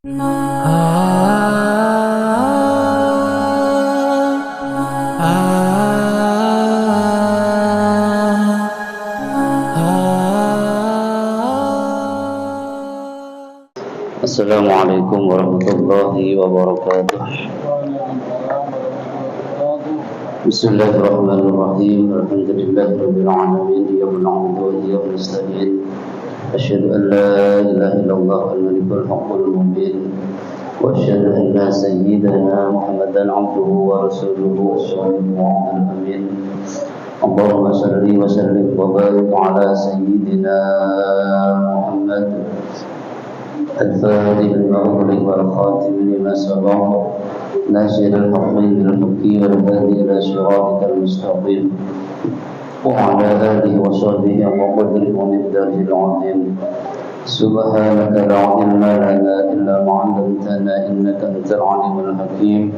Assalamualaikum warahmatullahi wabarakatuh. Bismillahirrahmanirrahim. Alhamdulillahirabbil alamin. Iyyaka na'budu wa iyyaka nasta'in. Asyhadu an la ilaha illallah al-malikul haqqul mubin. Wa asyhadu anna sayyidana Muhammadan 'abduhu wa rasuluhu as-shadiqul amin. Allahumma shalli wa sallim wa barik ala sayyidina Muhammad الفاتح لما أغلق والخاتم لما سبق ناصر الحق بالحق والهادي إلى صراطك المستقيم وعلى آله وصحبه وقدره ومقداره العظيم سبحانك لا علم لنا إلا ما علمتنا إنك أنت العليم الحكيم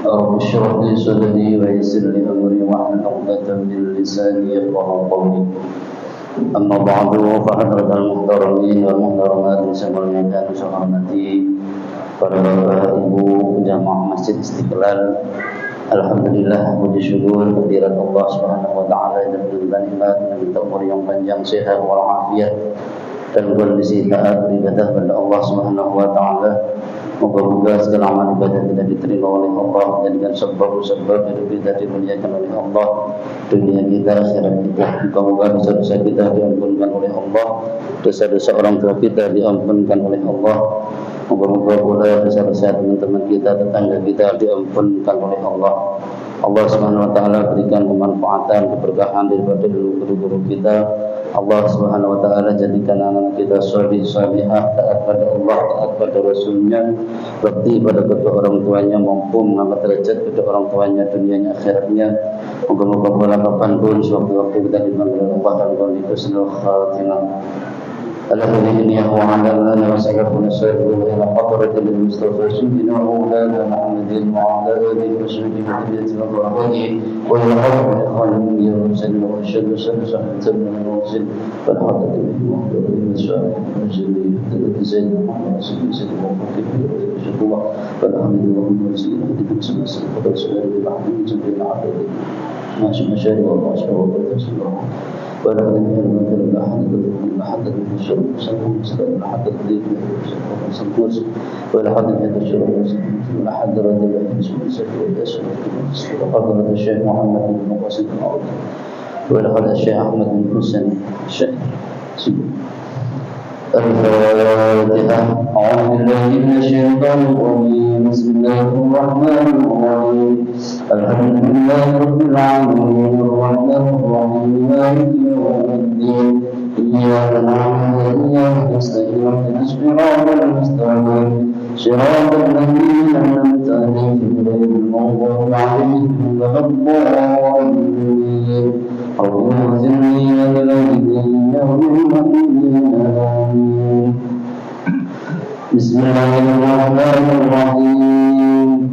رب اشرح لي صدري ويسر لي أمري واحلل عقدة من لساني يفقهوا قولي. Amma ba'du fa hadratal muhtaramin wal muhtaramat semuanya dan saya hormati para bapak ibu jamaah Masjid Istiqlal. Alhamdulillah, puji syukur kehadirat Allah Subhanahu wa taala dan nikmat minta umur yang panjang, sehat walafiat dan kondisi taat beribadah kepada Allah Subhanahu wa taala. Moga-moga segala amal ibadah kita diterima oleh Allah, jadikan sebab-sebab hidup kita dimuliakan oleh Allah, dunia kita, akhirat kita. Moga-moga dosa-dosa kita diampunkan oleh Allah, dosa-dosa orang tua kita diampunkan oleh Allah. Moga-moga pula dosa-dosa teman-teman kita, tetangga kita diampunkan oleh Allah. Allah Subhanahu wa taala berikan kemanfaatan, keberkahan daripada guru-guru kita. Allah Subhanahu wa taala jadikan anak kita sholih salihah, taat pada Allah, taat pada Rasulnya, bakti pada kedua orang tuanya, mampu mengangkat derajat kedua orang tuanya, dunianya akhiratnya. Moga-moga pula kapanpun sewaktu-waktu kita dipanggil Allah dan kami husnul khatimah. Alhamdulillah wa ala alihi wa sahbihi sallallahu ila hadratil Mustafa sayyidina Maulana Muhammadin wa ala alihi wa sahbihi wa barakatuh wa ila hadratil ya sallallahu alaihi wasallam sallallahu alaihi wa hadratil muhammadin sallallahu alaihi wasallam sallallahu alaihi wa alhamdulillah wa sallallahu alaihi wa sallam ماشي مشاري والله أشهر ولا أدري مثلا لا حد من الشر ولا حد ذيك ولا حد من هذا الشر ولا حد رد العلم وقدر الشيخ محمد بن مقاصد الأرض ولا حد الشيخ أحمد بن حسن الشيخ الفاتحة. أعوذ بالله من الشيطان الرجيم. بسم الله الرحمن الرحيم. الحمد لله رب العالمين الرحمن الرحيم مالك يوم الدين إياك نعبد وإياك نستعين اهدنا الصراط المستقيم صراط الذين أنعمت عليهم غير المغضوب عليهم ولا الضالين. اللهم زدني علما يوم الدين. بسم الله الرحمن الرحيم.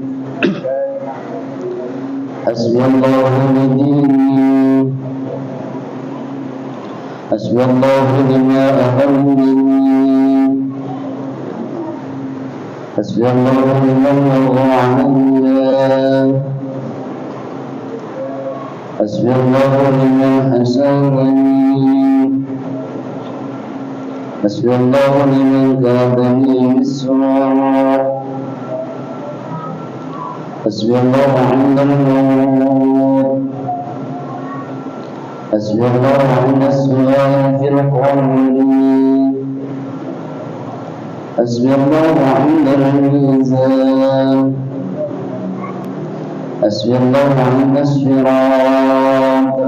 حسبي الله بديني حسبي الله بما أهمني حسبي الله بمن يرضى عني حسبي الله بمن حسنني حسبي الله لمن كادني بالسوء حسبي الله عند الموت حسبي الله عند السؤال في القبر حسبي الله عند الميزان حسبي الله عند الصراط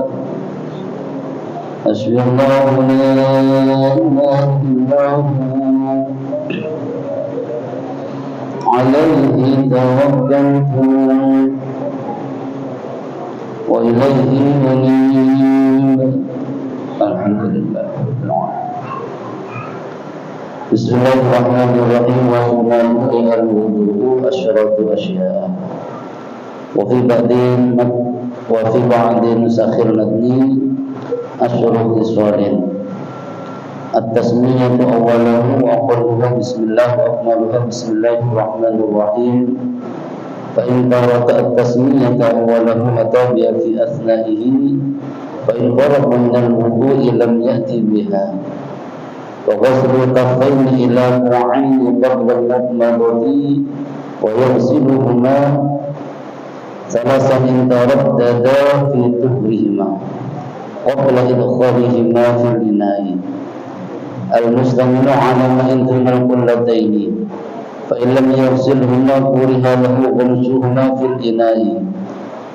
حسبي الله لا إله إلا هو عليه توكلت وإليه أنيب. الحمد لله رب العالمين. بسم الله الرحمن الرحيم. وإلى الوضوء أشرط أشياء وفي بعض نسخ المتن أشرط صور At-tasmiyatu awwaluhu wa aqalluha bismillah wa akmaluha bismillahirrahmanirrahim. Fa in taraka at-tasmiyata awwaluhu atau biha fi athnaihi fa in qaraba min al-wudu'i lam ya'ti biha. Wa ghuslu kaffaini ila ku'aini qabla al-mudmadati wa yaghsiluhuma salasan in taraddada fi tuhrihima qabla idkhalihima fil ina'i al-mustamilu ala ma'in tumal kullataini fa in lam yaghsilhuma kuriha lahu ghamsuhuma fil ina'i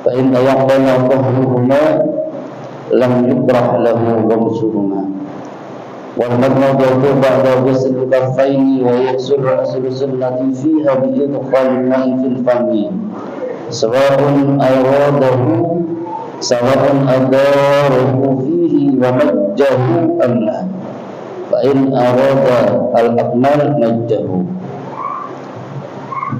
fa in tayaqqana tahruhuma lam yukrah lahu ghamsuhuma wal madmadatu ba'da ghusl kaffaini wa yaghsul ra'sul sunnati fiha bi idkhal ma'i fil fami sawa'un awadahu sawa'un adarahu fihi wa majjahu am la fa in arada al-akmal majjahu.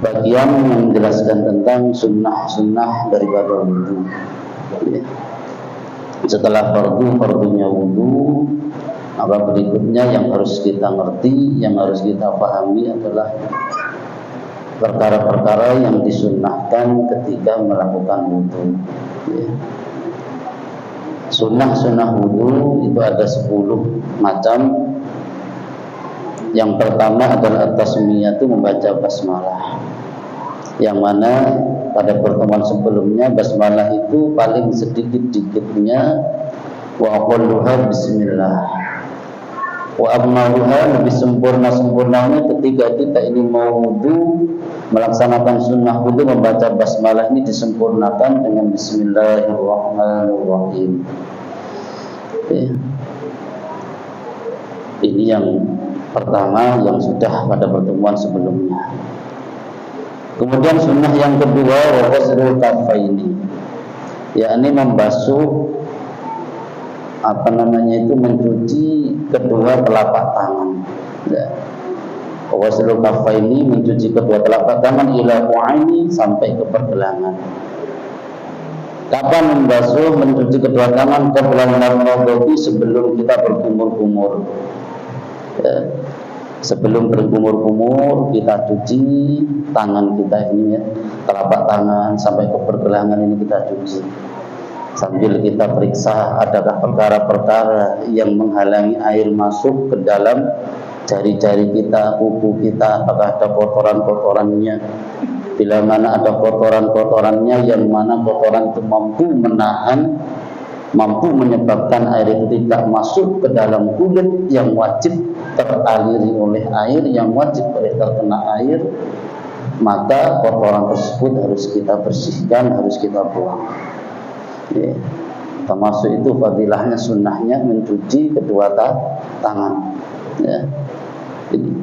Bagian menjelaskan tentang sunnah-sunnah daripada wudu. Setelah fardunya wudu, maka berikutnya yang harus kita ngerti, yang harus kita pahami adalah perkara-perkara yang disunnahkan ketika melakukan wudu. Sunnah-sunnah wudu itu ada 10 macam. Yang pertama adalah at-tasmiyah, itu membaca basmalah. Yang mana pada pertemuan sebelumnya basmalah itu paling sedikit-dikitnya wa aqalluha bismillah. Wa akmaluha, lebih sempurna-sempurnanya ketika kita ini mau wudu, melaksanakan sunnah wudu, membaca basmalah ini disempurnakan dengan bismillahirrahmanirrahim. Ini yang pertama yang sudah pada pertemuan sebelumnya. Kemudian sunnah yang kedua wa ghusl kaffaini, yakni membasuh mencuci kedua telapak tangan. Wa ghusl kaffaini, mencuci kedua telapak tangan ila ku'aini, sampai ke pergelangan. Kapan membasuh mencuci kedua tangan? Qabla al-mudmadati, sebelum kita berkumur-kumur. Sebelum berkumur-kumur kita cuci tangan kita ini, telapak tangan sampai ke pergelangan ini kita cuci, sambil kita periksa adakah perkara-perkara yang menghalangi air masuk ke dalam jari-jari kita, kuku kita, apakah ada kotoran-kotorannya. Bila mana ada kotoran-kotorannya, yang mana kotoran itu mampu menahan, mampu menyebabkan air itu tidak masuk ke dalam kulit yang wajib teraliri oleh air, yang wajib oleh terkena air, maka kotoran tersebut harus kita bersihkan, harus kita buang. Termasuk itu fadilahnya, sunnahnya mencuci kedua tangan.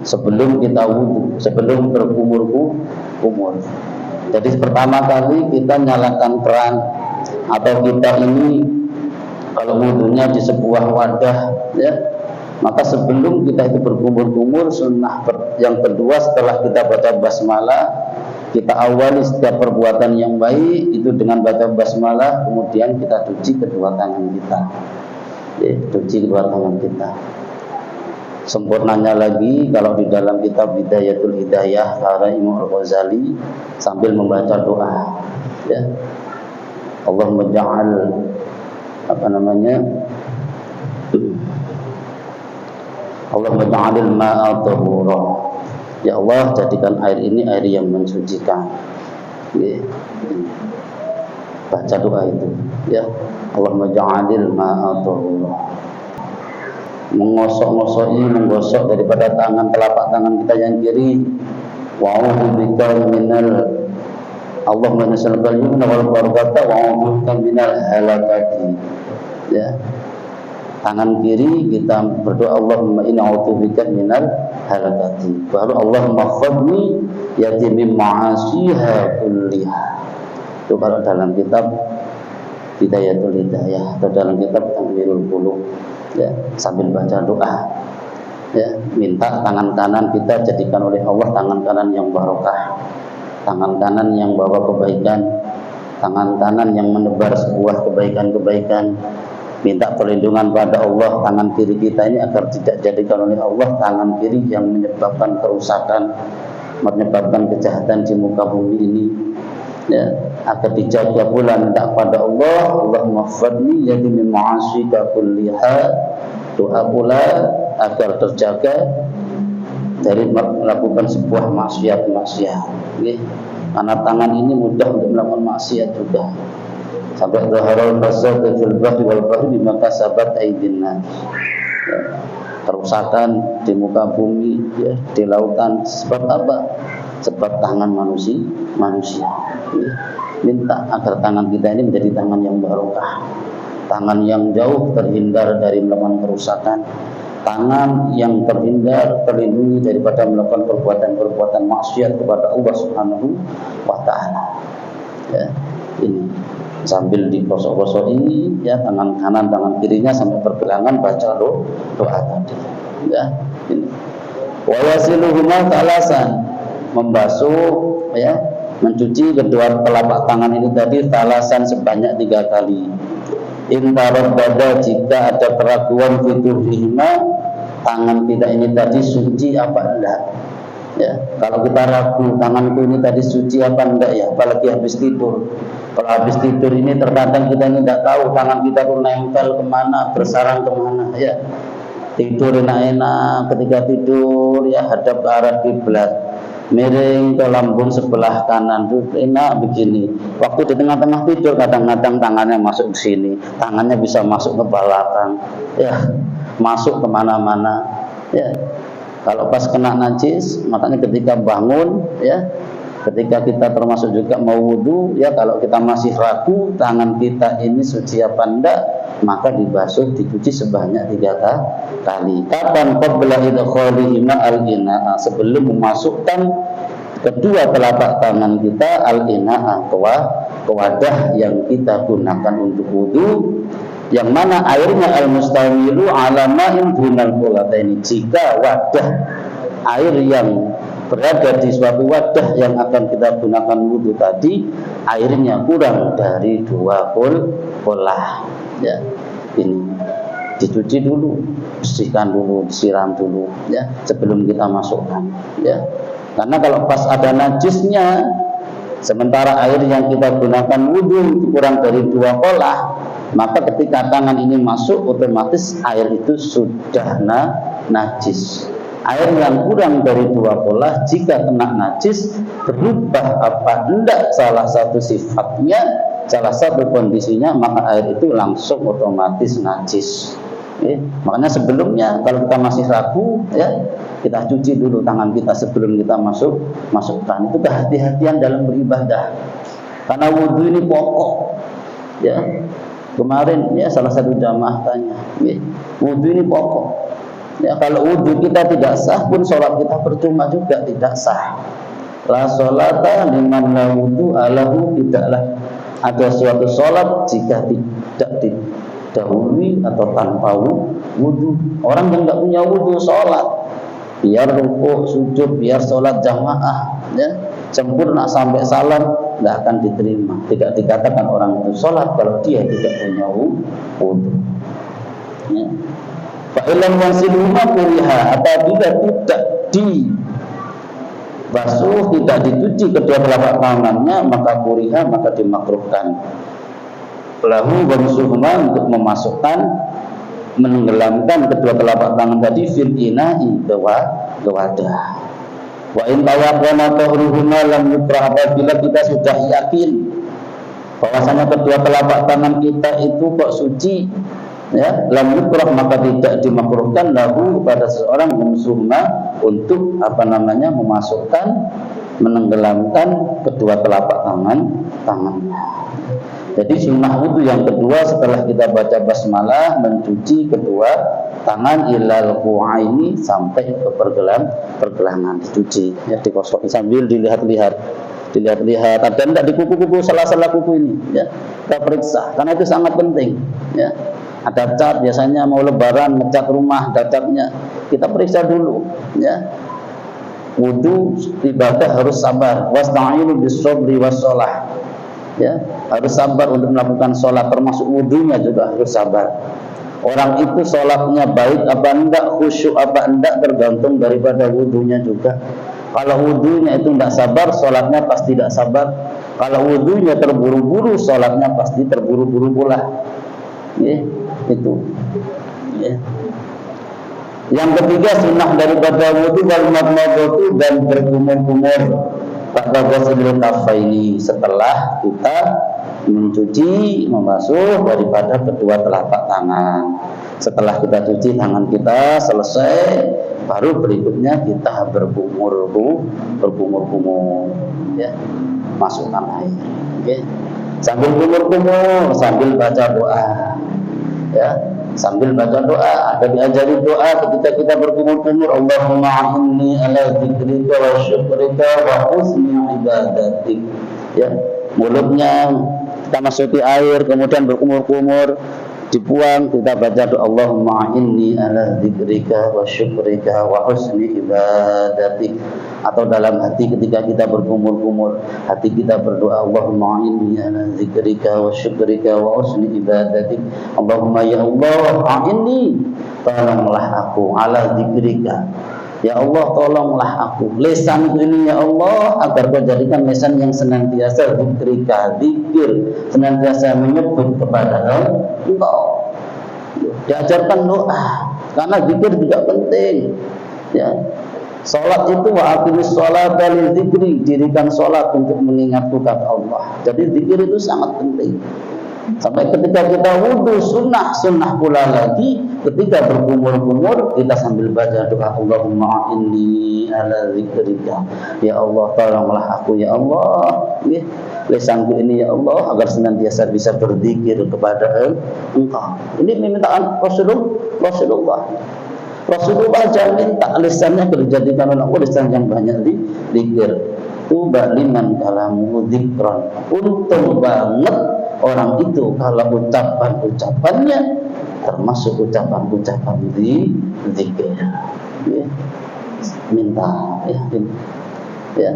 Sebelum kita wudu, sebelum berkumur-kumur. Jadi pertama kali kita nyalakan keran, atau kita ini kalau wudunya di sebuah wadah, maka sebelum kita itu berkumur-kumur, sunnah yang kedua setelah kita baca basmalah, kita awali setiap perbuatan yang baik itu dengan baca basmalah, kemudian kita cuci kedua tangan kita. Cuci kedua tangan kita. Sempurnanya lagi kalau di dalam kitab Bidayatul Hidayah karya Imam Al-Ghazali, sambil membaca doa, Allahumma ja'al Allahumma ja'alil ma'a tahura. Ya Allah, jadikan air ini air yang mensucikan. Baca doa itu, Allahumma ja'alil ma'a tahura. Menggosok daripada telapak tangan kita yang kiri. Wa'udhu bika minal, Allahumma nasalkal yumna wal barakata wa'udhu bika minal halakati. Tangan kiri kita berdoa, Allahumma inna a'udzubika minal halakati. Baru Allahumma khadni yati min ma'asiha kulliha. Itu kalau dalam kitab Bidayatul Hidayah atau dalam kitab Tanwirul Qulub, sambil baca doa, minta tangan kanan kita jadikan oleh Allah tangan kanan yang barokah, tangan kanan yang bawa kebaikan, tangan kanan yang menebar sebuah kebaikan-kebaikan, minta perlindungan pada Allah tangan kiri kita ini agar tidak jadikan oleh Allah tangan kiri yang menyebabkan kerusakan, menyebabkan kejahatan di muka bumi ini, ya, agar dijaga pula minta pada Allah, Allahumma fadli yadi min ma'asika kulliha, doa pula agar terjaga dari melakukan sebuah maksiat, okay? Karena tangan ini mudah untuk melakukan maksiat juga. Sampai zaharul fasad fil bahri wal bahri bima kasabat aydin nas. Kerusakan di muka bumi, ya, di lautan sebab apa? Sebab tangan manusia. Ya. Minta agar tangan kita ini menjadi tangan yang barokah, tangan yang jauh terhindar dari melakukan kerusakan, tangan yang terlindungi daripada melakukan perbuatan maksiat kepada Allah Subhanahu wa taala. Ya, ini sambil digosok-gosok ini, ya, tangan kanan tangan kirinya sampai pergelangan baca doa tadi, ya. Ini wa yasiluhuma talasan, membasuh, ya, mencuci kedua telapak tangan ini tadi talasan sebanyak 3 kali. Intarad dada, jika ada keraguan fiturihima, tangan kita ini tadi suci apa enggak, ya. Kalau kita ragu tanganku ini tadi suci apa enggak, ya, apalagi habis tidur. Kalau habis tidur ini terkadang kita ini tidak tahu tangan kita tuh nempel kemana, bersarang kemana, ya. Tidur enak-enak, ketika tidur, ya, hadap ke arah kiblat, miring ke lambung sebelah kanan, tuh enak begini. Waktu di tengah-tengah tidur kadang-kadang tangannya masuk ke sini, tangannya bisa masuk ke belakang, ya, masuk kemana-mana, ya. Kalau pas kena najis, makanya ketika bangun, ya, ketika kita termasuk juga mau wudu, ya, kalau kita masih ragu tangan kita ini suci apa enggak, maka dibasuh, dicuci sebanyak 3 kali. Kapan? Qabla idkhalihima al-ina'a, sebelum memasukkan kedua telapak tangan kita al-ina'a, ke wadah yang kita gunakan untuk wudu, yang mana airnya al-mustawilu ala ma'in dunal qulataini. Jika wadah air yang berada di suatu wadah yang akan kita gunakan wudu tadi, airnya kurang dari 2 kolah, ya, ini dicuci dulu, bersihkan dulu, disiram dulu, ya, sebelum kita masukkan, ya. Karena kalau pas ada najisnya, sementara air yang kita gunakan wudu kurang dari 2 kolah, maka ketika tangan ini masuk, otomatis air itu sudah najis. Air yang kurang dari 2 kolah jika kena najis, berubah apa enggak salah satu sifatnya, salah satu kondisinya, maka air itu langsung otomatis najis. Makanya sebelumnya kalau kita masih ragu, ya, kita cuci dulu tangan kita sebelum kita masukkan. Itu kehati-hatian dalam beribadah. Karena wudu ini pokok, ya. Kemarin, ya, salah satu jamaah tanya, ya, wudu ini pokok. Ya, kalau wudu kita tidak sah pun sholat kita percuma juga, tidak sah. La sholata liman la wudu alahu, tidaklah ada suatu sholat jika tidak didahului atau tanpa wudu. Orang yang tidak punya wudu sholat, biar rukuk, sujud, biar sholat jamaah, ya, sempurna sampai salam, tidak akan diterima. Tidak dikatakan orang itu sholat kalau dia tidak punya wudu, ya. Fa'ilam yansiluma kuriha, apabila tidak dibasuh, tidak dicuci kedua telapak tangannya, maka kuriha, maka dimakruhkan. Lahu wamsuhuma, untuk memasukkan, menenggelamkan kedua telapak tangan tadi fil ina'i, ke wadah. Wa in tayaqqana tahruhuma lam yukrah, apabila kita sudah yakin bahwasanya kedua telapak tangan kita itu kok suci, ya, lam yukrah, maka tidak dimakruhkan lahu pada seorang musuhma untuk memasukkan, menenggelamkan kedua telapak tangannya. Jadi sunnah wudu yang kedua setelah kita baca basmalah, mencuci kedua tangan ilal qu'aini, sampai ke pergelangan, dicuci, ya, dikosok sambil dilihat-lihat, ada enggak di kuku-kuku, sela-sela kuku ini, ya, kita periksa karena itu sangat penting, ya. Ada cat, biasanya mau lebaran ngecat rumah, ada catnya, kita periksa dulu, ya. Wudu ibadah harus sabar, wasta'inu bis-sabri was-shalah, ya. harus sabar untuk melakukan sholat, termasuk wudunya juga harus sabar. Orang itu sholatnya baik apa enggak, khusyuk apa enggak, tergantung daripada wudunya juga. Kalau wudunya itu enggak sabar, sholatnya pasti tidak sabar. Kalau wudunya terburu-buru, sholatnya pasti terburu-buru pula. Ya, itu. Ya. Yang ketiga, sunnah daripada wudu wal madmadatu dan berkumur-kumur pada ghuslul kafaini, setelah kita mencuci, membasuh daripada kedua telapak tangan. Setelah kita cuci tangan kita selesai, baru berikutnya kita berkumur-kumur, ya, masukkan air. Oke. Sambil kumur-kumur, sambil baca doa, ya, sambil baca doa. Ada diajari doa ketika kita berkumur-kumur, Allahumma inni ala dzikrika wa syukrika wa husni ibadatik. Ya, mulutnya kita masuki air, kemudian berkumur-kumur, dibuang, kita baca doa Allahumma inni ala dzikrika wa syukrika wa husni ibadatik. Atau dalam hati ketika kita berkumur-kumur, hati kita berdoa Allahumma inni ala dzikrika wa syukrika wa husni ibadatik. Allahumma ya Allah, inni, tolonglah aku ala dzikrika. Ya Allah, tolonglah aku lisan ini ya Allah, agar kau jadikan lisan yang senantiasa dzikrika, zikir, senantiasa menyebut kepada Engkau. Diajarkan doa, karena zikir juga penting. Ya, salat itu wa aqimis sholata li dzikri, dirikan salat untuk mengingatku kata Allah. Jadi zikir itu sangat penting. Sampai ketika kita wudu sunnah pula lagi, ketika berkumur-kumur kita sambil baca doa Allahumma inni ala dzikrika. Ya Allah, tolonglah aku ya Allah, ya, lisanku ini ya Allah, agar senantiasa bisa berzikir kepada Engkau. Ini permintaan Rasulullah. Rasulullah jamin tak lisannya dijadikan oleh Allah lisan yang banyak zikir. Tuba liman kalamu dzikran. Untung banget orang itu kalau ucapannya termasuk ucapan zikir. Ya. Minta ya.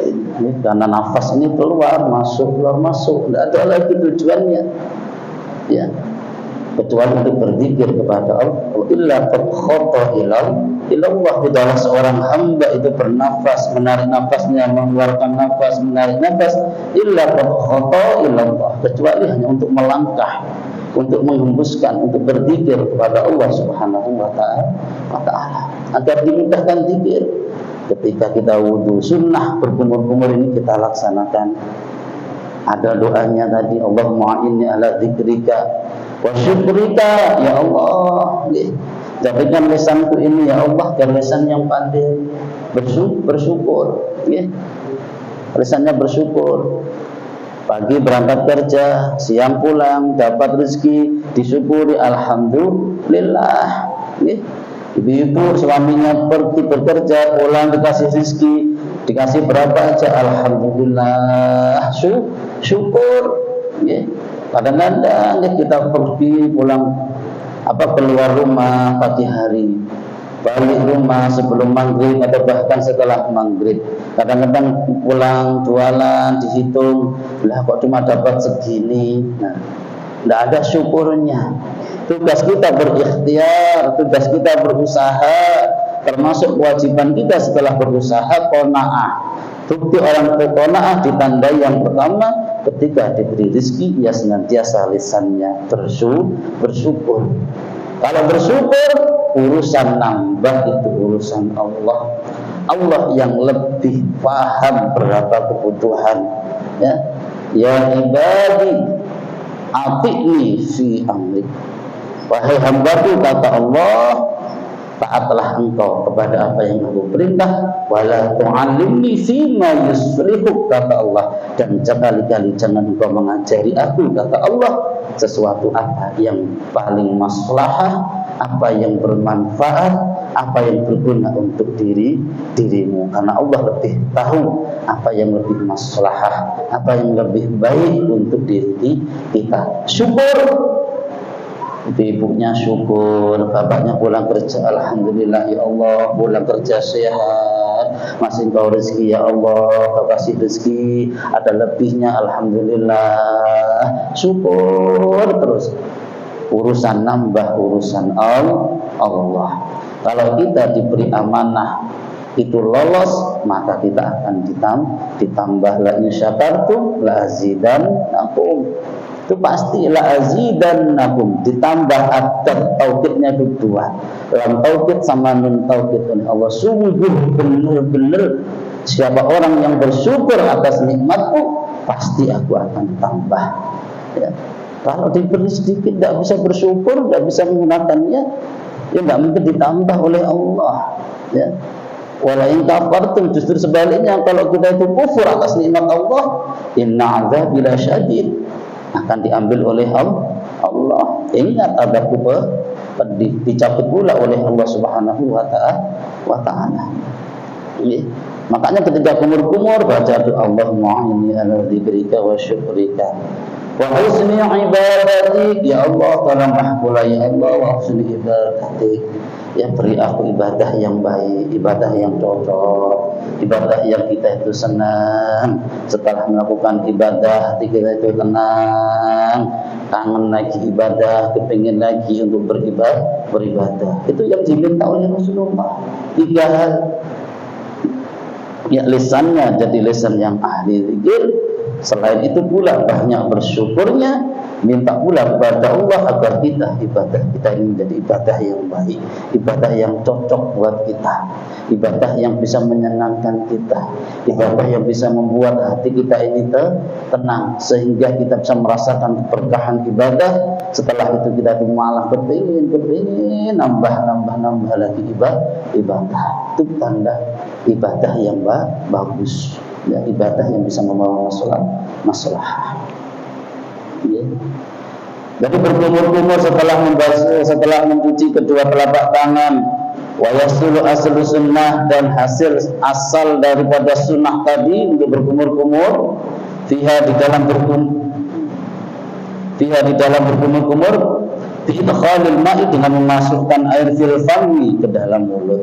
Ini karena nafas ini keluar masuk, tidak ada lagi tujuannya. Ya. Kecuali untuk berzikir kepada Allah. Illa qad khata ilallah, tidaklah seorang hamba itu bernafas, menarik nafasnya, mengeluarkan nafas, menarik nafas, illa qad khata ilallah, kecuali hanya untuk melangkah, untuk menghembuskan, untuk berzikir kepada Allah Subhanahu wa ta'ala, agar dimudahkan zikir. Ketika kita wudu sunnah berkumur-kumur ini kita laksanakan. Ada doanya tadi, Allahumma inni ala dzikrika wa syukrika, ya Allah, jadikan lisanku ini ya Allah dan lisan yang pandai bersyukur, ya. Lisannya bersyukur. Pagi berangkat kerja, siang pulang, dapat rezeki, disyukuri, alhamdulillah, ya. Ibu-ibu suaminya pergi bekerja, pulang dikasih rezeki, dikasih berapa aja, alhamdulillah, syukur, ya. Kadang-kadang kita pergi pulang keluar rumah pagi hari, balik rumah sebelum maghrib atau bahkan setelah maghrib. Kadang-kadang pulang jualan dihitung, lah kok cuma dapat segini. Nah, tidak ada syukurnya. Tugas kita berikhtiar, tugas kita berusaha, termasuk kewajiban kita setelah berusaha qanaah. Bukti orang qanaah ditandai yang pertama, ketika diberi rezeki ia senantiasa lisannya bersyukur. Kalau bersyukur, urusan nambah itu urusan Allah. Allah yang lebih paham berapa kebutuhan. Ya, ya ibadi, ati'ni fi amri. Wahai hambaku, kata Allah, taatlah engkau kepada apa yang aku perintah, wala tu'allimni fima yuslihu, kata Allah, dan sekali-kali jangan engkau mengajari aku, kata Allah, sesuatu apa yang paling maslahah, apa yang bermanfaat, apa yang berguna untuk dirimu, karena Allah lebih tahu apa yang lebih maslahah, apa yang lebih baik untuk diri kita. Syukur. Ibunya syukur, bapaknya pulang kerja, alhamdulillah ya Allah, pulang kerja sehat, masih Engkau rezeki ya Allah, Kau kasih rezeki, ada lebihnya alhamdulillah, syukur terus. Urusan nambah urusan Allah. Kalau kita diberi amanah itu lolos, maka kita akan ditambah. La in syakartum la azidannakum. Itu pasti la azidannakum, ditambah. Adat taukidnya itu dua, lam taukid sama nun taukid. Allah sungguh benar-benar siapa orang yang bersyukur atas nikmatku, pasti aku akan tambah. Ya. Kalau diberi sedikit tidak bisa bersyukur, tidak bisa menggunakannya, ya tidak mungkin ditambah oleh Allah. Ya. Wala in kafartum, justru sebaliknya, kalau kita itu kufur atas nikmat Allah, inna adzabi lasyadid, akan diambil oleh Allah. Ingat adabku pedih, dicabut pula oleh Allah Subhanahu wa ta'ala. Ya. Makanya ketika kumur-kumur baca doa Allahumma inni ala dzikrika wa syukrika wa husni ibadatik, ya Allah tolonglah pula ya Allah, wa husni ibadatik, ya beri aku ibadah yang baik, ibadah yang cocok, ibadah yang kita itu senang. Setelah melakukan ibadah hati kita itu tenang, kangen lagi ibadah, kepingin lagi untuk beribadah. Itu yang diminta oleh Rasulullah. 3 hal. Ya, lisannya jadi lisan yang ahli zikir. Selain itu pula banyak bersyukurnya, minta pula kepada Allah agar ibadah kita ini menjadi ibadah yang baik, ibadah yang cocok buat kita, ibadah yang bisa menyenangkan kita, ibadah yang bisa membuat hati kita ini tenang, sehingga kita bisa merasakan keberkahan ibadah. Setelah itu kita tuh malah kepingin nambah lagi ibadah. Itu tanda ibadah yang bagus. Ya, ibadah yang bisa membawa masalah. Ya. Jadi berkumur-kumur setelah mencuci kedua telapak tangan, wa yasulu aslu sunnah, dan hasil asal daripada sunnah tadi untuk berkumur-kumur, fiha di dalam berkumur-kumur, fi idkhalil ma'i, dengan memasukkan air fil fami, ke dalam mulut.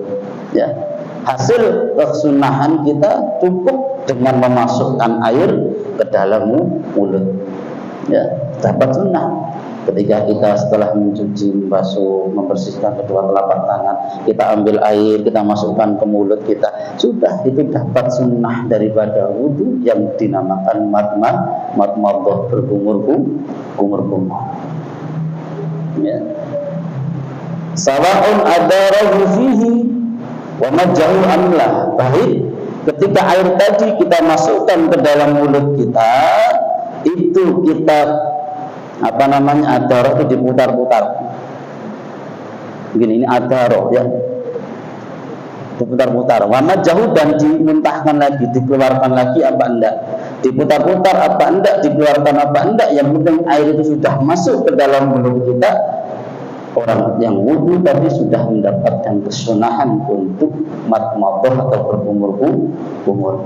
Ya. Hasil kesunahan kita cukup dengan memasukkan air ke dalam mulut. Ya, dapat sunnah. Ketika kita setelah mencuci, membasuh, membersihkan kedua telapak tangan, kita ambil air, kita masukkan ke mulut kita, sudah, itu dapat sunnah daripada wudu yang dinamakan madmadah, berkumur-kumur. Ya. Sawa'un adarahu fihi wa majjahu amlah, baik ketika air tadi kita masukkan ke dalam mulut kita, itu kita adaro itu diputar-putar. Begini, ini adaro ya, diputar-putar. Wa majjahu, dan dimuntahkan lagi, dikeluarkan lagi apa enggak, diputar-putar apa enggak, dikeluarkan apa enggak, yang penting air itu sudah masuk ke dalam mulut kita. Orang yang wudu tadi sudah mendapatkan kesunahan untuk madmadah atau berkumur-kumur.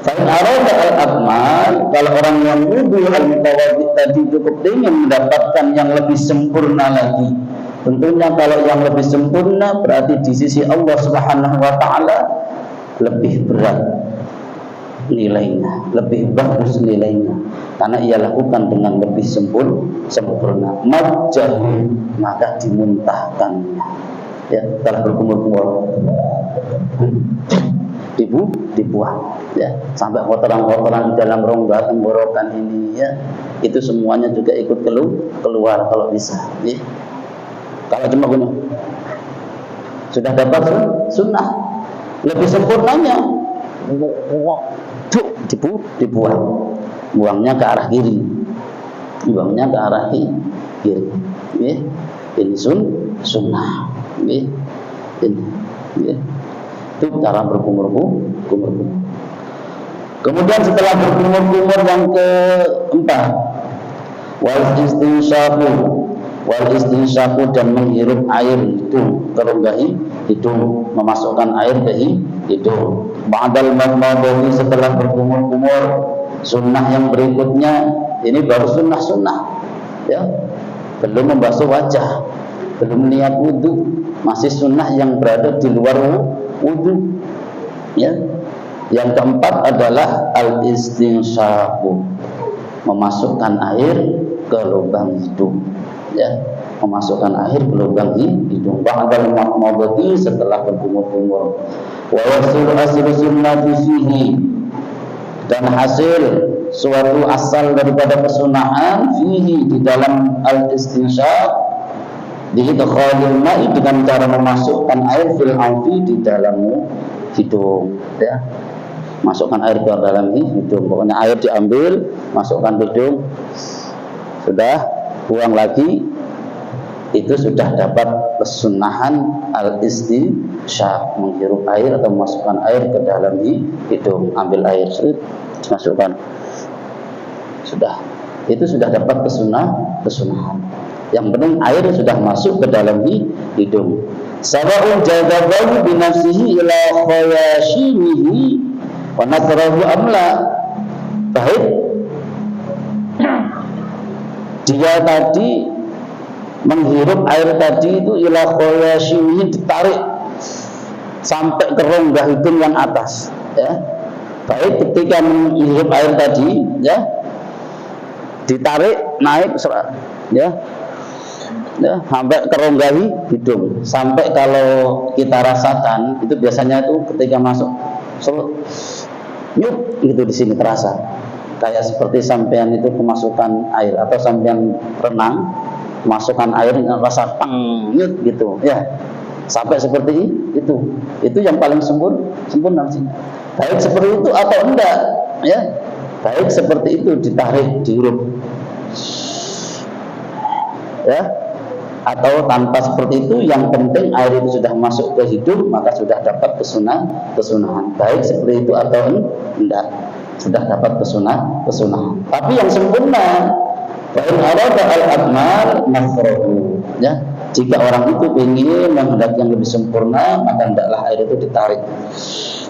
Fa'in arada al-akmal, kalau orang yang wudu al-mutawaddi tadi cukup ingin mendapatkan yang lebih sempurna lagi. Tentunya kalau yang lebih sempurna berarti di sisi Allah Subhanahu wa ta'ala lebih berat nilainya, lebih bagus nilainya, karena ia lakukan dengan lebih sempurna. Majjahu, maka dimuntahkannya. Ya, setelah berkumur-kumur dibuang, ya, sampai kotoran-kotoran di dalam rongga tenggorokan ini, ya, itu semuanya juga ikut keluar kalau bisa. Ya. Kalau cuma gini, sudah dapat sunnah, lebih sempurnanya dibuang, buangnya ke arah kiri, ya. Ini sunnah, ya. Ini, ya. Itu cara berkumur-kumur. Kemudian setelah berkumur-kumur yang keempat, wal istinsyaku, dan menghirup air hidung, ke rongga hidung, memasukkan air ke hidung. Ba'dal madmadhi, setelah berkumur-kumur, sunnah yang berikutnya, ini baru sunnah, ya, belum membasuh wajah, belum niat wudu, masih sunnah yang berada di luar wudu. Ya. Yang keempat adalah al-istinsyaqu, memasukkan air ke lubang hidung. Ya, memasukkan air ke lubang hidung. Ba'dal madmadati, setelah berkumur-kumur. Wa yasiru aslu sunnati fihi, dan hasil suatu asal daripada kesunahan fihi, di dalam al-istinsyaq, diidkhalil ma'i, dengan cara memasukkan air fil anfi, di dalam hidung. Ya, masukkan air ke dalam hidung. Pokoknya air diambil, masukkan hidung, sudah buang lagi. Itu sudah dapat kesunahan al-istinsyaq, menghirup air atau memasukkan air ke dalam hidung. Ambil air, masukkan, sudah. Itu sudah dapat kesunahan. Yang penting air sudah masuk ke dalam hidung. Sawa'un jadabahu binafsihi ila khayashimihi wa nasrahu amla, baik dia tadi menghirup air tadi itu ila khayashimihi, ditarik sampai ke rongga hidung yang atas, ya. Baik ketika menghirup air tadi, ya, ditarik naik, ya, ya, sampai ke rongga hidung. Sampai kalau kita rasakan itu biasanya itu ketika masuk nyut gitu, di sini terasa kayak seperti sampean itu kemasukan air, atau sampean renang masukkan air rasa tang nyut gitu, ya, sampai seperti itu yang paling sempurna sih. Baik seperti itu atau enggak, ya, baik seperti itu, ditarik, dihirup, ya, atau tanpa seperti itu, yang penting air itu sudah masuk ke hidung, maka sudah dapat kesunahan. Baik seperti itu atau enggak, sudah dapat kesunahan. Tapi yang sempurna, fa'in arada al-akmal nafrahu, ya, jika orang itu ingin menghendaki yang lebih sempurna, maka hendaklah air itu ditarik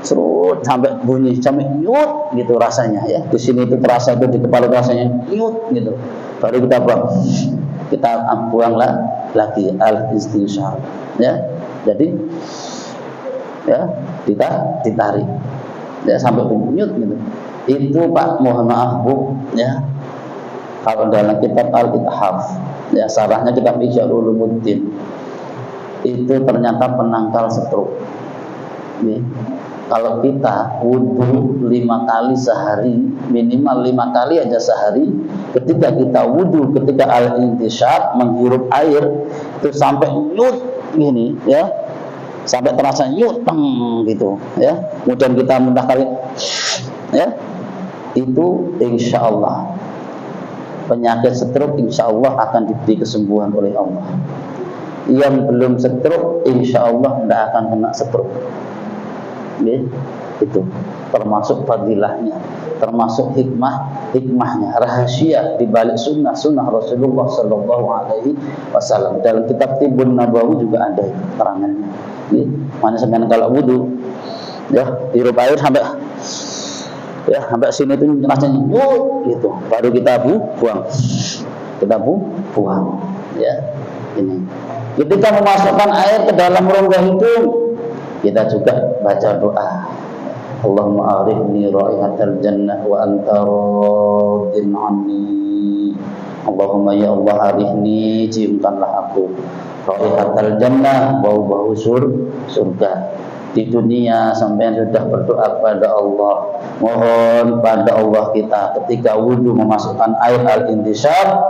serut sampai bunyi, sampai nyut gitu rasanya, ya. Di sini itu terasa, itu di kepala rasanya nyut gitu. Baru kita buanglah lagi al-istinsyaq, ya. Jadi, ya, ditarik, ya, sampai nyut gitu. Itu Pak, mohon maaf Bu, ya, kalau dalam kitab Al-Ithaf, ya, sarahnya kitab Ihya Ulumuddin, itu ternyata penangkal stroke. Ya. Kalau kita wudhu 5 kali sehari, minimal 5 kali aja sehari, ketika kita wudhu, ketika al-intisyaq, menghirup air itu sampai nyut gini, ya, sampai terasa nyut gitu, ya. Kemudian kita mudah kali, ya, itu insya Allah penyakit stroke insya Allah akan diberi kesembuhan oleh Allah. Yang belum stroke insya Allah tidak akan kena stroke. Ya, itu termasuk fadilahnya, termasuk hikmahnya, rahasia di balik sunnah Rasulullah Sallallahu Alaihi Wasallam. Dalam kitab Tibbun Nabawi juga ada keterangannya. Ya, mana sebenarnya kalau wudu, ya, hirup air sampai, ya, sampai sini itu rasanya gitu, baru kita buang, ya. Ini ketika memasukkan air ke dalam rongga hidung, kita juga baca doa, Allahumma arifni raihatal jannah wa anta radin anni. Allahumma, ya Allah, arifni, ciumkanlah aku raihatal jannah, bau-bau surga. Di dunia sampai sudah berdoa kepada Allah, mohon pada Allah kita ketika wudhu memasukkan air al-intisyaq,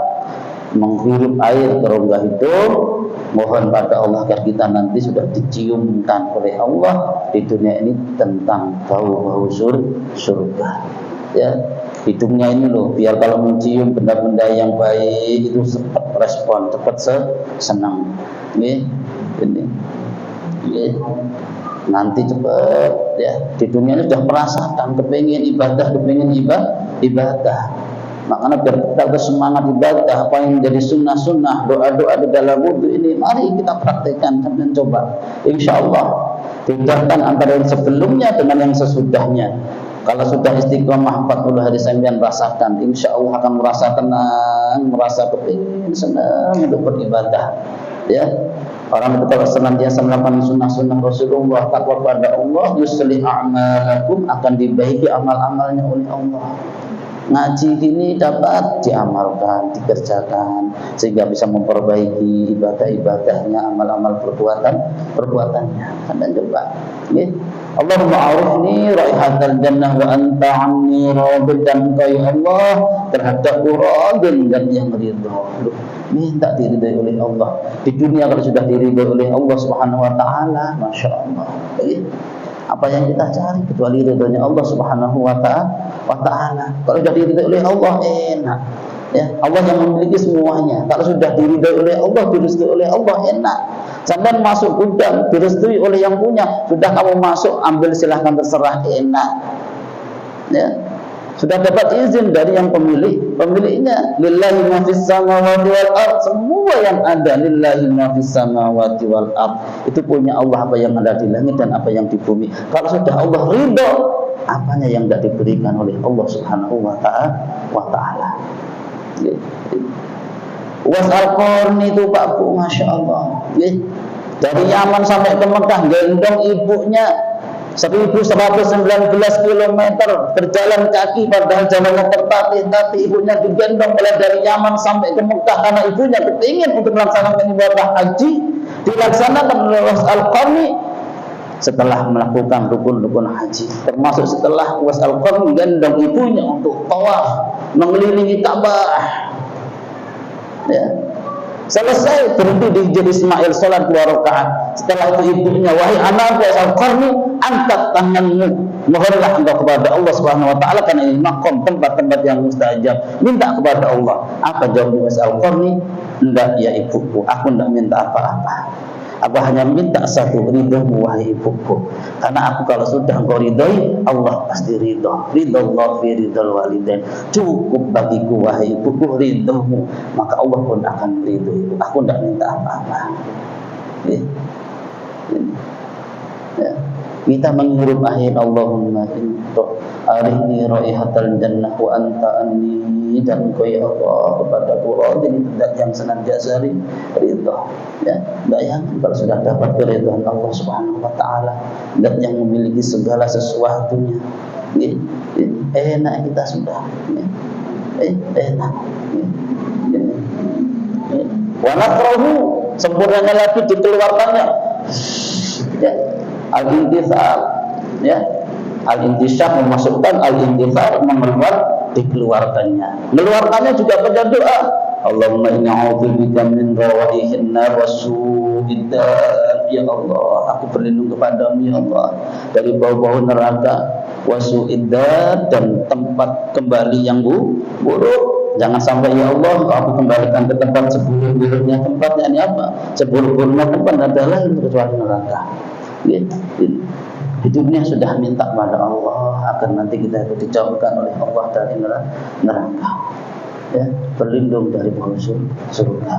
menghirup air ke rongga hidung, mohon pada Allah agar kita nanti sudah diciumkan oleh Allah di dunia ini tentang bau-bau surga, ya. Hidungnya ini loh, biar kalau mencium benda-benda yang baik itu cepat respon, cepat senang, ini. Nanti cepat, ya, di dunia ini sudah merasakan kepingin ibadah, makanya biar kita semangat ibadah, apa yang menjadi sunnah doa-doa di dalam wudhu ini, mari kita praktekkan dan coba. Insya Allah bedakan antara yang sebelumnya dengan yang sesudahnya. Kalau sudah istiqomah 40 hari sampean rasakan, insya Allah akan merasa tenang, merasa kepingin senang untuk beribadah, ya. Orang itu kalau senantiasa melakukan sunnah-sunnah Rasulullah, takwa pada Allah, yuslih a'malakum, akan dibaiki amal-amalnya oleh Allah. Ngaji ini dapat diamalkan, dikerjakan, sehingga bisa memperbaiki ibadah-ibadahnya, amal-amal perbuatannya. Sampai coba, ya. Allahumma arifni raihatal jannah wa anta anni radin, dan engkau ya Allah terhadap radin dan yang ridha. Minta diridai oleh Allah. Di dunia kalau sudah diridai oleh Allah Subhanahu wa taala, Masya Allah. Ya. Apa yang kita cari kecuali ridhonya Allah Subhanahu wa taala. Kalau sudah diridai oleh Allah, enak. Ya, Allah yang memiliki semuanya. Kalau sudah diridai oleh Allah, direstui oleh Allah, enak. Sampai masuk gudang, direstui oleh yang punya, sudah kamu masuk, ambil silahkan, terserah, enak. Ya. Sudah dapat izin dari yang pemiliknya. Lillahi ma fis samawati wal ard, semua yang ada lillahi ma fis samawati wal ard. Itu punya Allah, apa yang ada di langit dan apa yang di bumi. Kalau sudah Allah ridho, apanya yang tidak diberikan oleh Allah Subhanahu wa taala. Wasal Qarni itu Pak Bu, Masya Allah. Dari Yaman sampai ke Mekah, gendong ibunya 1119 km berjalan kaki, padahal jalannya tertatih-tatih. Ibunya digendong mulai dari Yaman sampai ke Mekah karena ibunya kepingin untuk melaksanakan ibadah haji, dilaksanakan oleh Wasal Qarni setelah melakukan rukun-rukun haji, termasuk setelah Wasal Qarni gendong ibunya untuk tawaf mengelilingi Ka'bah. Ya. Selesai, berhenti di Hijr Ismail, sholat 2 rakaat. Setelah itu ibunya, wahai anakku Wasal Qarni, angkat tanganmu, mohonlah engkau kepada Allah Subhanahu wa taala, karena ini makom, tempat-tempat yang mustajab. Minta kepada Allah. Apa jawab Wasal Qarni? Enggak ya ibuku, aku enggak minta apa-apa. Aku hanya minta satu, ridhomu wahai ibuku. Karena aku kalau sudah engkau ridhoi, Allah pasti ridho. Ridhollah fi ridhol walidain. Cukup bagiku wahai ibuku ridhomu, maka Allah pun akan ridhoi. Aku tidak minta apa-apa. Ya. Ya. Kita menghirup akhir Allahumma intu arihni raihatal jannah wa anta anni, dan engkau ya Allah kepada Allah ini tidak yang senantiasa ridho. Ya, bayangkan kalau sudah dapat keridhaan Allah Subhanahu wa taala, dan yang memiliki segala sesuatunya. Ya, enak kita sudah. Ya. Enak. Ya. Ya. Wa nakrahu, sempurnanya lagi dikeluarkannya. Ya. Al-intisar, ya, al-intisar memasukkan, al-intisar mengeluar, dikeluarkannya. Mengeluarkannya juga pada doa. Allahumma inna a'udzubika min rawaihin nar wa su'id dar. Ya Allah, aku berlindung kepadamu ya Allah dari bau-bau neraka, wa su'id dar, dan tempat kembali yang buruk. Jangan sampai ya Allah aku kembalikan ke tempat seburuk-buruknya tempatnya. Ini apa? Seburuk-buruknya tempat adalah kecuali neraka. Di dunia sudah minta pada Allah agar nanti kita itu dijauhkan oleh Allah dari neraka. Ya, berlindung dari bau surga.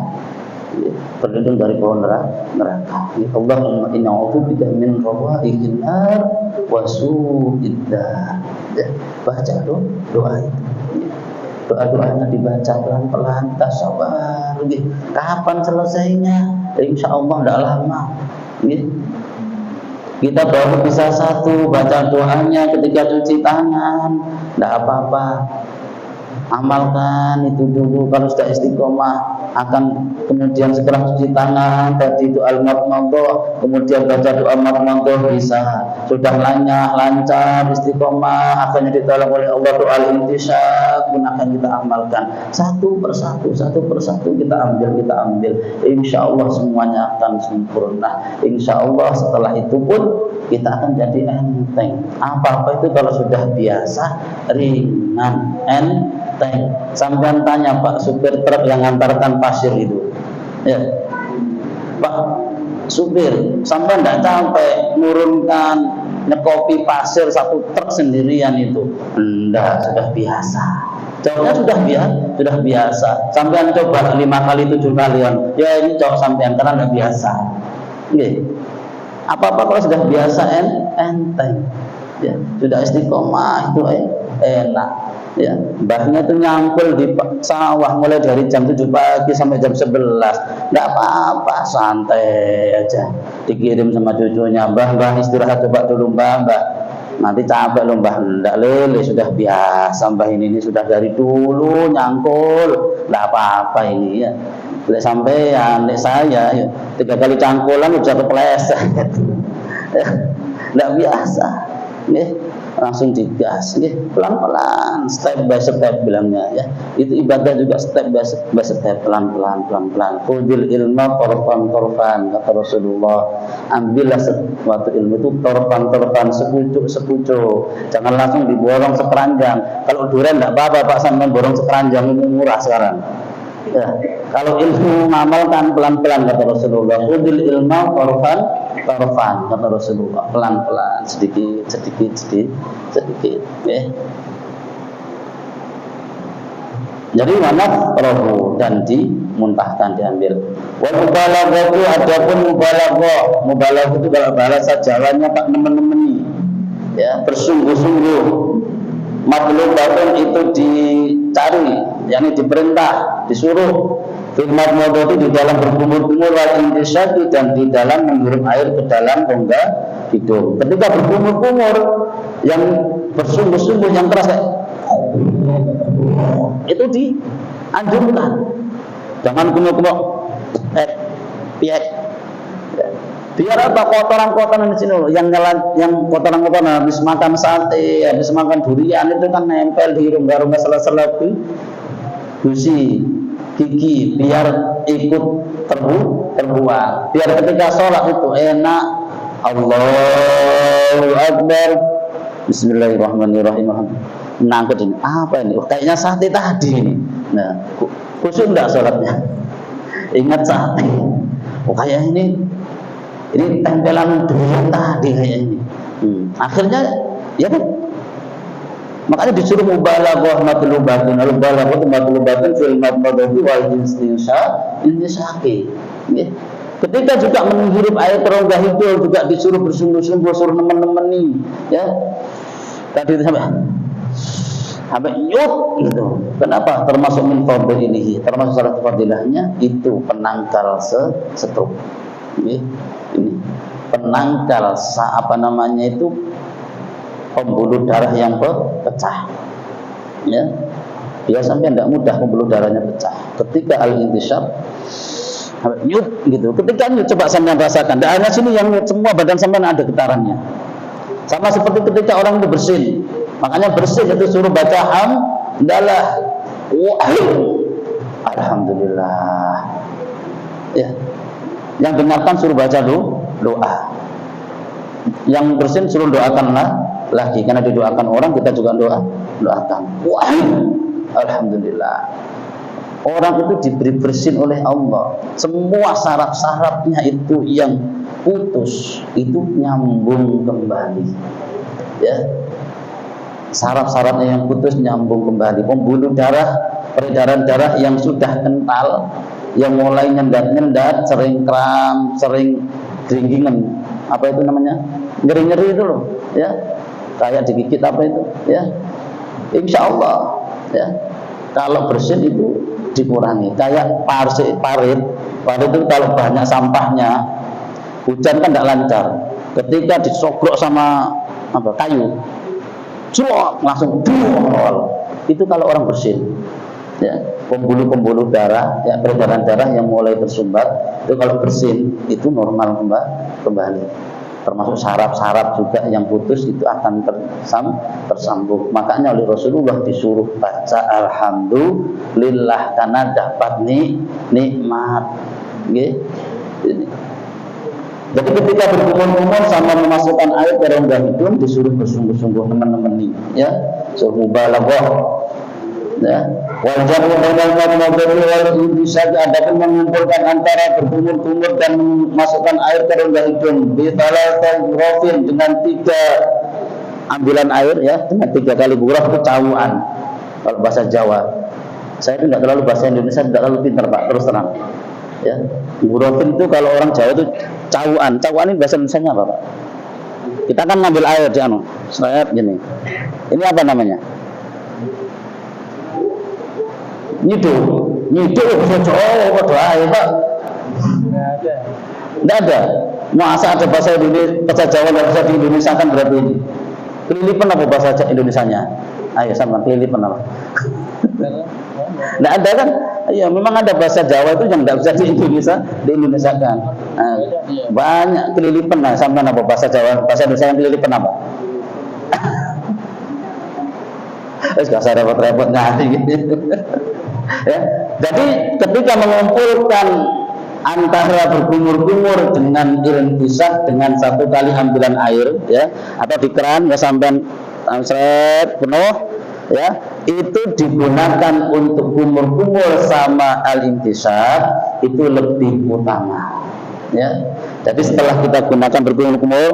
Ya, berlindung dari bau neraka. Ya, Allahumma inna a'udzubika min rawaihin nar wa su'id dar. Ya, baca doa itu. Ya. Doa-doanya dibaca pelan-pelan, kita sabar. Kapan selesainya? Insya Allah tidak lama. Ya. Kita baru bisa satu, baca doanya ketika cuci tangan, tidak apa-apa. Amalkan itu dulu. Kalau sudah istiqomah, akan kemudian setelah cuci tangan tadi itu al-madmadah, kemudian baca doa madmadah, bisa. Sudah lancar istiqomah, akhirnya ditolong oleh Allah doa al-intisyak pun akan kita amalkan satu persatu kita ambil. Insya Allah semuanya akan sempurna. Insya Allah setelah itu pun kita akan jadi enteng. Apa-apa itu kalau sudah biasa, ringan, enteng. Sampai tanya Pak supir truk yang ngantarkan pasir itu, ya Pak supir, sampai tidak capek nurunkan nyekopi pasir satu truk sendirian itu? Enggak, sudah biasa. Jawabnya sudah biasa. Sampean coba 5 kali 7 kalian, ya ini jawab sampean karena tidak biasa. Oke. Apa-apa kalau sudah biasa enteng, ya sudah istiqomah itu enak. Ya, mbahnya itu nyangkul di sawah mulai dari jam 7 pagi sampai jam 11. Enggak apa-apa, santai aja. Dikirim sama cucunya, "Mbah, istirahat coba dulu, Mbah. Nanti capek loh, Mbah." Enggak, Lele, sudah biasa Mbah ini sudah dari dulu nyangkul. Enggak apa-apa ini ya. Lek sampean, lek saya ya, 3 kali cangkulan udah kepleset. Enggak biasa. Nggih. Langsung digas, pelan-pelan, step by step bilangnya ya. Itu ibadah juga step by step, pelan-pelan. Khudil ilma torfan kata Rasulullah. Ambillah suatu ilmu itu torfan, sepucuk. Jangan langsung diborong sekeranjang. Kalau durian enggak apa-apa Pak, sampean borong sekeranjang, murah sekarang. Ya, kalau ilmu mengamalkan pelan-pelan kata Rasulullah. Khudil ilma torfan kata Rasulullah, pelan-pelan, sedikit ya. Jadi mana rohu dan dimuntahkan, diambil. Wal mubalaghatu, adapun mubalaghah itu kalau bahasa Jawanya Pak nemen-nemeni ya, bersungguh-sungguh. Matlubatun itu dicari, yakni diperintah, disuruh. Firman modoti di dalam berkumur-kumur, wal intisyaqi dan di dalam menghirup air ke dalam rongga hidung. Ketika berkumur-kumur yang bersungguh-sungguh, yang keras itu dianjurkan. Jangan kumur-kumur piek. Biar apa, kotoran-kotoran di sini loh, yang kotoran-kotoran habis makan sate, habis makan durian itu kan nempel di rongga-rongga sela-sela gusi, gigi, biar ikut terbuang. Biar ketika sholat itu enak. Allahu Akbar, Bismillahirrahmanirrahim. Nangkut ini apa ini? Kayaknya sate tadi ini. Nah, khusyuk enggak sholatnya? Ingat sate. Kayak ini tempelan durian tadi kayak ini. Akhirnya ya kan, makanya disuruh mubalaghah matlubatun. Mubalaghah itu matlubatun fil madmadati wal intisyaqi. Ketika juga menghirup air ke rongga hidung juga disuruh bersungguh-sungguh, suruh nemen-nemeni ya. Tadi itu sampai nyut gitu. Kenapa? Termasuk min fadlihi, termasuk salah satu fadilahnya itu penangkal stroke. Ini penangkal itu pembuluh darah yang pecah ya. Dia sampai tidak mudah pembuluh darahnya pecah ketika al-intisyaq nyut gitu. Ketika nyut coba sampean rasakan, tidak hanya sini yang nyut, semua badan sampean ada getarannya. Sama seperti ketika orang itu bersin, makanya bersin itu suruh baca hamdalah alhamdulillah ya. Yang dengarkan suruh baca doa. Yang bersin suruh doakanlah lagi, karena didoakan orang kita juga doakan. Alhamdulillah. Orang itu diberi bersin oleh Allah. Semua saraf-sarafnya itu yang putus itu nyambung kembali. Ya. Saraf-sarafnya yang putus nyambung kembali. Pembuluh darah, peredaran darah yang sudah kental, yang mulai nyendat-nyendat, sering kram, sering geringgingan, apa itu namanya, nyeri-nyeri itu loh, ya, kayak digigit apa itu, ya, insya Allah, ya, kalau bersin itu dikurangi. Kayak parit itu kalau banyak sampahnya, hujan kan tidak lancar, ketika disoglok sama kayu, jelok langsung duol, itu kalau orang bersin. Ya, pembuluh darah, ya, peredaran darah yang mulai tersumbat itu kalau bersin itu normal kembali. Termasuk saraf-saraf juga yang putus itu akan tersambung. Makanya oleh Rasulullah disuruh baca alhamdulillah karena dapat nikmat. Jadi ketika berkumur-kumur sama memasukkan air ke rongga hidung disuruh bersungguh-sungguh teman-teman ini, ya, suruh mubalaghah. Ya, wajar bainal madmadati wal intisyaq, adapun mengumpulkan antara berkumur-kumur dan memasukkan air ke rongga hidung bi thalathati ghurafin dengan 3 ambilan air, ya, dengan 3 kali ghuraf itu cawuan kalau bahasa Jawa. Saya itu tidak terlalu bahasa Indonesia, tidak terlalu pintar Pak, terus terang. Ya, ghurafin itu kalau orang Jawa itu cawuan. Cawuan ini bahasa Indonesia apa Pak? Kita kan ngambil air di saya gini. Ini apa namanya? Nyiduk padha ae, Pak. Enggak ada. Masa ada bahasa Indonesia, bahasa Jawa dan bahasa di Indonesia kan berarti ini. Kelilipan apa bahasa Indonesianya? Ayo sama kelilipan apa? Enggak ada kan? Iya, memang ada bahasa Jawa itu yang enggak bisa di Indonesia kan. Nah, banyak kelilipan lah, sama apa bahasa Jawa, bahasa Indonesia yang kelilipan apa? Gak usah repot-repot nanti gitu. Ya. Jadi ketika mengumpulkan antara berkumur-kumur dengan irintisak dengan satu kali ambilan air, ya, atau di keran ya sampai penuh, ya, itu digunakan untuk kumur-kumur sama al-intisak itu lebih utama, ya. Jadi setelah kita gunakan berkumur-kumur,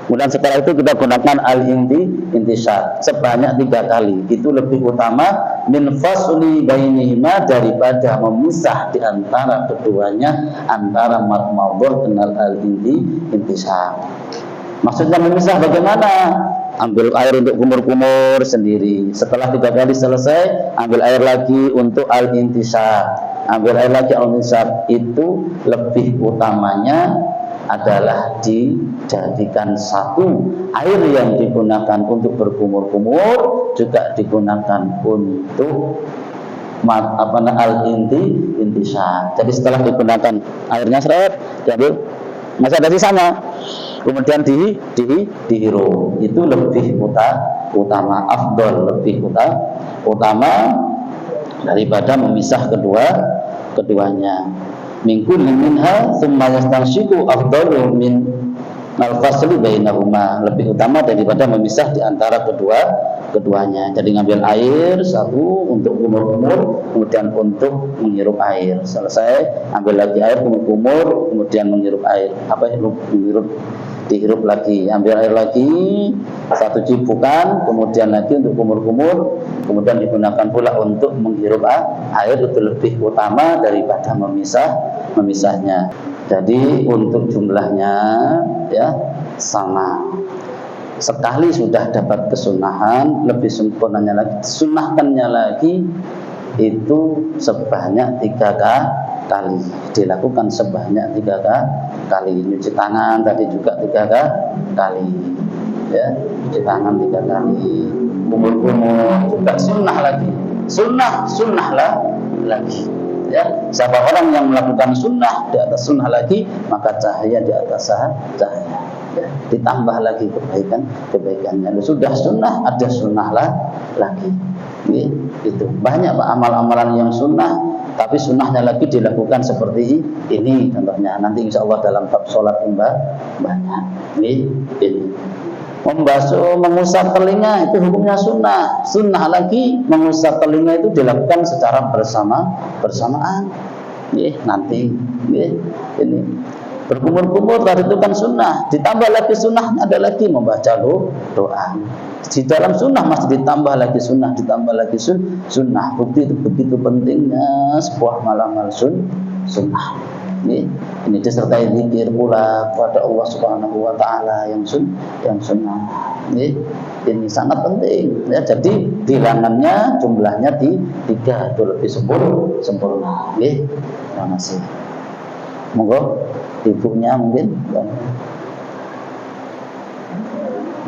kemudian setelah itu kita gunakan al-intisak sebanyak 3 kali, itu lebih utama min fasli bainihima daripada memisah di antara keduanya, antara madmadhah dengan al-intisak. Maksudnya memisah bagaimana? Ambil air untuk kumur-kumur sendiri, setelah 3 kali selesai ambil air lagi untuk al-intisak, ambil air lagi al-intisak. Itu lebih utamanya adalah dijadikan satu air yang digunakan untuk berkumur-kumur juga digunakan untuk al-intisak. Jadi setelah digunakan airnya seret, jadi masih ada sisanya, kemudian dihirup, itu lebih utama, afdol, lebih utama daripada memisah keduanya. Min kulli minha thumma yastanshiku afdalu min al-fasli bainahuma, lebih utama daripada memisah di antara keduanya. Jadi ngambil air satu untuk kumur-kumur, kemudian untuk menghirup air. Selesai, ambil lagi air kumur-kumur, kemudian menghirup air. Dihirup lagi, ambil air lagi satu cipukan, kemudian lagi untuk kumur-kumur, kemudian digunakan pula untuk menghirup air. Itu lebih utama daripada memisahnya. Jadi untuk jumlahnya ya sama. Sekali sudah dapat kesunahan, lebih sempurnanya lagi, sunnahkannya lagi itu sebanyak 3 kali, dilakukan sebanyak 3 kali. Nyuci tangan tadi juga 3 kali, ya, cuci tangan 3 kali, kumur-kumur juga sunnah lagi, sunnah lagi. Ya, siapa orang yang melakukan sunnah di atas sunnah lagi, maka cahaya di atas cahaya. Ya, ditambah lagi kebaikannya. Sudah sunnah, ada sunnah lagi. Ya, itu banyak Pak amal-amalan yang sunnah, tapi sunnahnya lagi dilakukan seperti ini. Contohnya nanti insya Allah dalam bab sholat banyak. Ini. Membasuh, mengusap telinga itu hukumnya sunnah. Sunnah lagi mengusap telinga itu dilakukan secara bersamaan. Nanti ini berkumur-kumur tadi itu kan sunnah. Ditambah lagi sunnahnya ada lagi membaca doa. Di dalam sunnah masih ditambah lagi sunnah, ditambah lagi sunnah. Bukti itu begitu pentingnya sebuah amal sunnah. Ini disertai zikir pula kepada Allah Subhanahu wa taala yang sunnah. Ini sangat penting ya. Jadi bilangannya, jumlahnya 3 itu lebih sempurna. Terima kasih. Monggo ibunya mungkin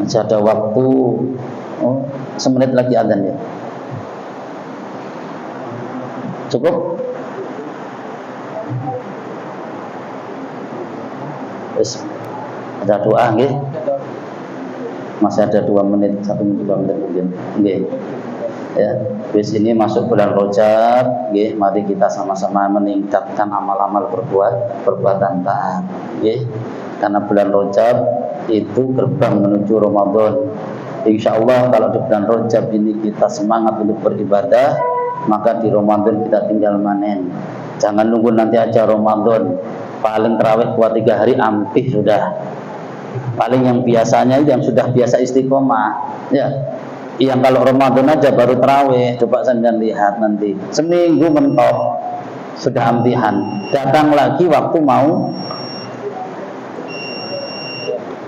masih ada waktu. Semenit lagi adzan ya. Cukup? Ada doa nggih? Masih ada 2 menit, 1 menit 2 menit mungkin. Nggih. Ya, wis ini masuk bulan Rajab, nggih, mari kita sama-sama meningkatkan amal-amal perbuatan taat, nggih. Karena bulan Rajab itu gerbang menuju Ramadan. Insyaallah kalau di bulan Rajab ini kita semangat untuk beribadah, maka di Ramadan kita tinggal manen. Jangan nunggu nanti aja Ramadan. Paling terawih kuat 3 hari ampih sudah. Paling yang biasanya yang sudah biasa istiqomah, ya. Yang kalau Ramadan aja baru terawih, coba sampean lihat nanti seminggu mentok sudah ampihan. Datang lagi waktu mau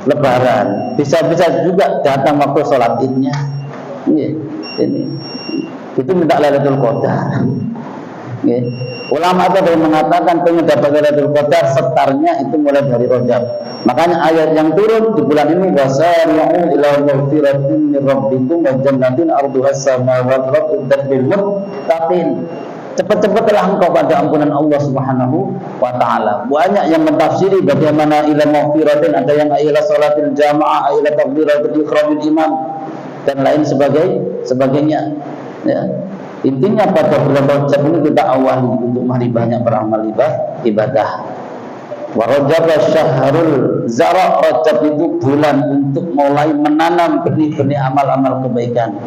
Lebaran, bisa juga datang waktu sholat idnya. Ini itu minta Lailatul Qadar. Ya. Ulama ada yang mengatakan pengen dapat Lailatul Qadar setarnya itu mulai dari Rajab. Makanya ayat yang turun di bulan ini wasari'u ila maghfiratin min rabbikum wa jannatin 'arduhas samawati wal ardu lil muttaqin. Cepat-cepatlah engkau pada ampunan Allah Subhanahu wa taala. Banyak yang mentafsiri bagaimana ila maghfiratin, ada yang ila salatil jamaah, ila takbiratul ihramil imam dan lain sebagainya. Ya. Intinya pada bulan Rajab ini kita awali untuk mari banyak beramal ibadah. Wa Rajab syahrul zara', Rajab itu bulan untuk mulai menanam benih-benih amal-amal kebaikan.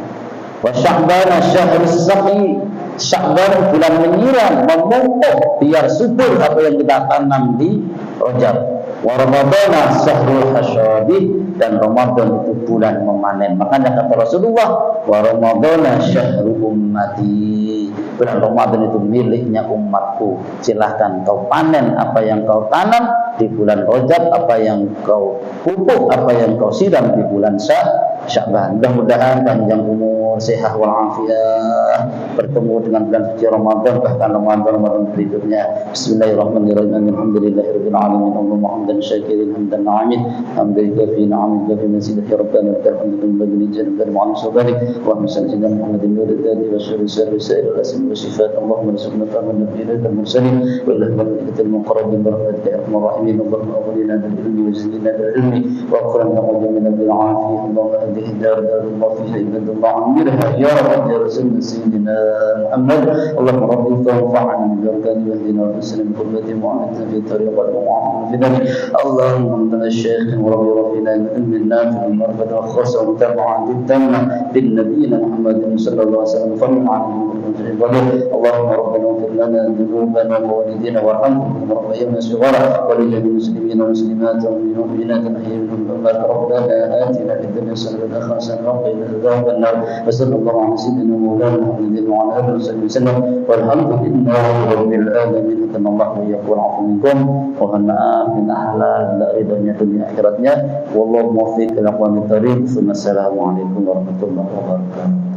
Wa Sya'ban syahrus saqi, Sya'ban bulan menyiram, memupuk biar subur apa yang kita tanam di Rajab. Wa Ramadan syahrul hasadi, dan Ramadan itu bulan memanen. Makanya kata Rasulullah, wa Ramadan syahrul ummati, bulan Ramadan itu miliknya umatku. Silahkan kau panen apa yang kau tanam di bulan Rajab, apa yang kau pupuk, apa yang kau siram di bulan Sya'ban. Mudah-mudahan panjang umur, sehat walafiat, bertemu dengan bulan suci Ramadan, bahkan Ramadan berikutnya. Bismillahirrahmanirrahim. Alhamdulillahirabbil alamin. Allahumma hamdan syakirin hamdan na'imin hamdan kafi na'amin kafi mazidihi rabbana lakal hamdu bagi jannah ma'an sabari wa sallallahu Muhammadin wa alihi wa sahbihi sa'ir al-asmi wa sifat. Allahumma rasulna fa'amanna bihi wal mursalin wa ila malaikatil muqarrabin برحمتك يا ارحم الراحمين. اللهم اغننا بالعلم وزدنا بالعلم واكرمنا وجملنا بالعافيه. اللهم هذه الدار دار الله فيها عباد الله عمرها يا رب يا رسول سيدنا محمد. اللهم رب فانفعنا ببركاته واهدنا وسلم بقربته وعافنا في طريق وعافنا في ذلك. اللهم انت الشيخ ورب ربنا العلم النافع والمعرفه والخاصه ومتابعه للتامه للنبينا محمد صلى الله عليه وسلم فمن عنهم. اللهم ربنا اغفر لنا ذنوبنا ووالدينا وارحمهم رب يوم صغارا ولجميع المسلمين والمسلمات والمؤمنات الاحياء منهم والاموات. ربنا اتنا في الدنيا حسنه وفي الاخره حسنه وقنا عذاب النار. وصلى الله على سيدنا مولانا محمد وعلى اله وصحبه وسلم والحمد لله رب العالمين. كما الله يقول عفو منكم. Mohon maaf minta halal ridhonya dunia akhiratnya. Wallahu muwaffiq ila aqwamit thariq. Wassalamualaikum warahmatullahi wabarakatuh.